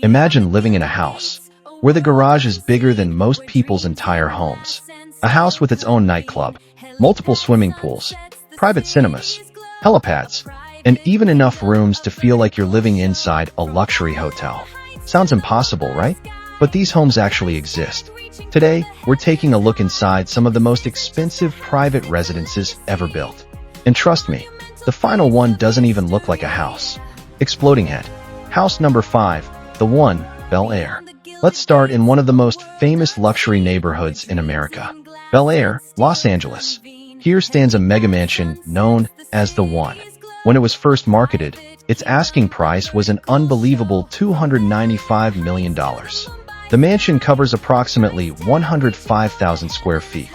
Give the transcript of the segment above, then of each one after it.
Imagine living in a house where the garage is bigger than most people's entire homes. A house with its own nightclub, multiple swimming pools, private cinemas, helipads, and even enough rooms to feel like you're living inside a luxury hotel. Sounds impossible, right? But these homes actually exist. Today, we're taking a look inside some of the most expensive private residences ever built. And trust me, the final one doesn't even look like a house. Exploding head. House number 5, the one, Bel Air. Let's start in one of the most famous luxury neighborhoods in America, Bel Air, Los Angeles. Here stands a mega mansion known as the One. When it was first marketed, its asking price was an unbelievable $295 million. The mansion covers approximately 105,000 square feet.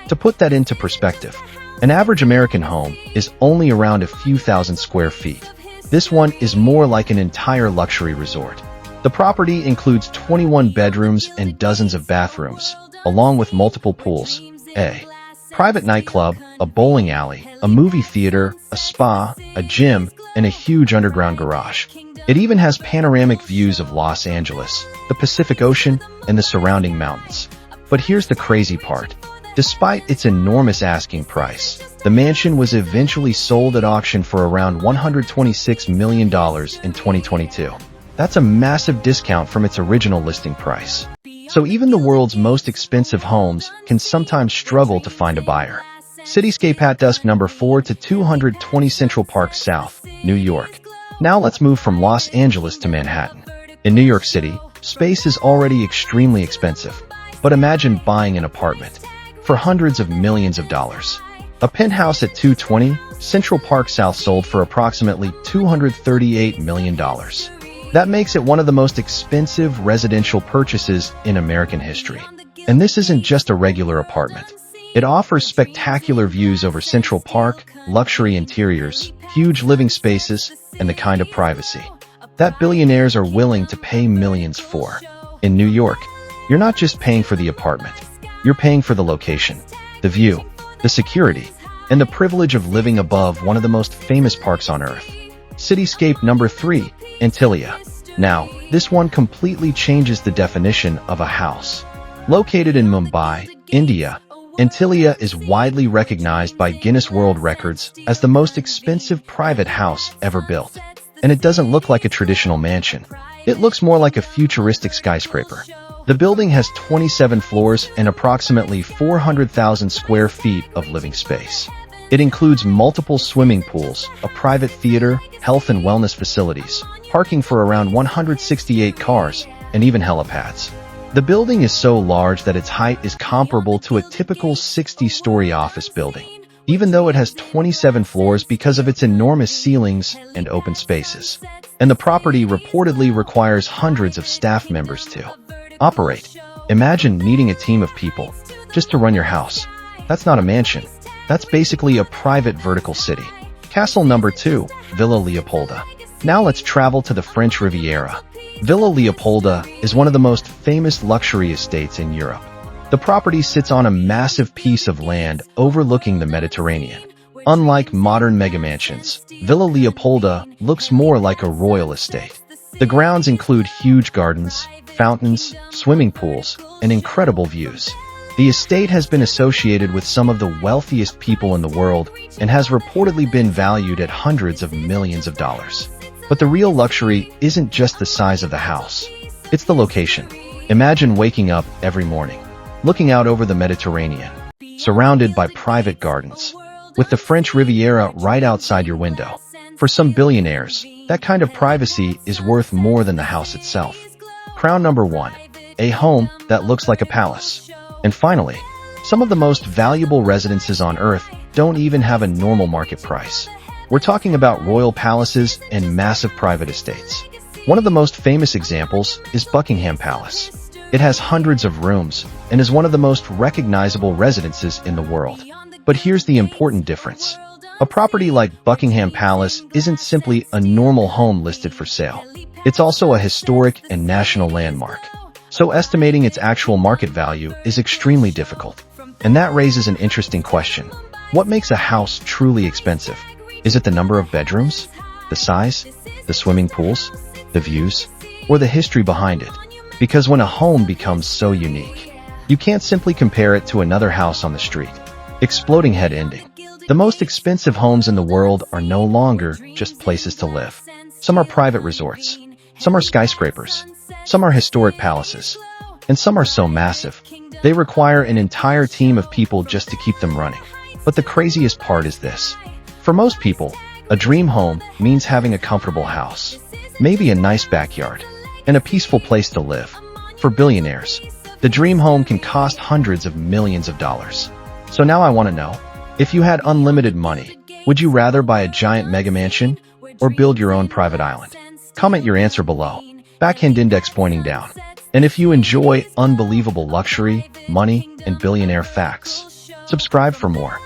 To put that into perspective, an average American home is only around a few thousand square feet. This one is more like an entire luxury resort. The property includes 21 bedrooms and dozens of bathrooms, along with multiple pools, a private nightclub, a bowling alley, a movie theater, a spa, a gym, and a huge underground garage. It even has panoramic views of Los Angeles, the Pacific Ocean, and the surrounding mountains. But here's the crazy part. Despite its enormous asking price, the mansion was eventually sold at auction for around $126 million in 2022. That's a massive discount from its original listing price. So even the world's most expensive homes can sometimes struggle to find a buyer. Cityscape at dusk number 4 to 220 Central Park South, New York. Now let's move from Los Angeles to Manhattan. In New York City, space is already extremely expensive. But imagine buying an apartment for hundreds of millions of dollars. A penthouse at 220 Central Park South sold for approximately $238 million. That makes it one of the most expensive residential purchases in American history. And this isn't just a regular apartment. It offers spectacular views over Central Park, luxury interiors, huge living spaces, and the kind of privacy that billionaires are willing to pay millions for. In New York, you're not just paying for the apartment. You're paying for the location, the view, the security, and the privilege of living above one of the most famous parks on Earth. Cityscape number 3, Antilia. Now, this one completely changes the definition of a house. Located in Mumbai, India, Antilia is widely recognized by Guinness World Records as the most expensive private house ever built. And it doesn't look like a traditional mansion. It looks more like a futuristic skyscraper. The building has 27 floors and approximately 400,000 square feet of living space. It includes multiple swimming pools, a private theater, health and wellness facilities, parking for around 168 cars, and even helipads. The building is so large that its height is comparable to a typical 60-story office building, even though it has 27 floors because of its enormous ceilings and open spaces. And the property reportedly requires hundreds of staff members to operate. Imagine needing a team of people just to run your house. That's not a mansion. That's basically a private vertical city. Castle number 2, Villa Leopolda. Now let's travel to the French Riviera. Villa Leopolda is one of the most famous luxury estates in Europe. The property sits on a massive piece of land overlooking the Mediterranean. Unlike modern megamansions, Villa Leopolda looks more like a royal estate. The grounds include huge gardens, fountains, swimming pools, and incredible views. The estate has been associated with some of the wealthiest people in the world and has reportedly been valued at hundreds of millions of dollars. But the real luxury isn't just the size of the house. It's the location. Imagine waking up every morning, looking out over the Mediterranean, surrounded by private gardens, with the French Riviera right outside your window. For some billionaires, that kind of privacy is worth more than the house itself. Crown number 1, a home that looks like a palace. And finally, some of the most valuable residences on Earth don't even have a normal market price. We're talking about royal palaces and massive private estates. One of the most famous examples is Buckingham Palace. It has hundreds of rooms and is one of the most recognizable residences in the world. But here's the important difference. A property like Buckingham Palace isn't simply a normal home listed for sale. It's also a historic and national landmark. So estimating its actual market value is extremely difficult. And that raises an interesting question. What makes a house truly expensive? Is it the number of bedrooms? The size? The swimming pools? The views? or the history behind it. Because when a home becomes so unique, you can't simply compare it to another house on the street. Exploding head ending. The most expensive homes in the world are no longer just places to live. Some are private resorts. Some are skyscrapers. Some are historic palaces. And some are so massive, they require an entire team of people just to keep them running. But the craziest part is this. For most people, a dream home means having a comfortable house, maybe a nice backyard, and a peaceful place to live. For billionaires, the dream home can cost hundreds of millions of dollars. So now I want to know, if you had unlimited money, would you rather buy a giant mega mansion or build your own private island? Comment your answer below. Backhand index pointing down. And if you enjoy unbelievable luxury, money, and billionaire facts, subscribe for more.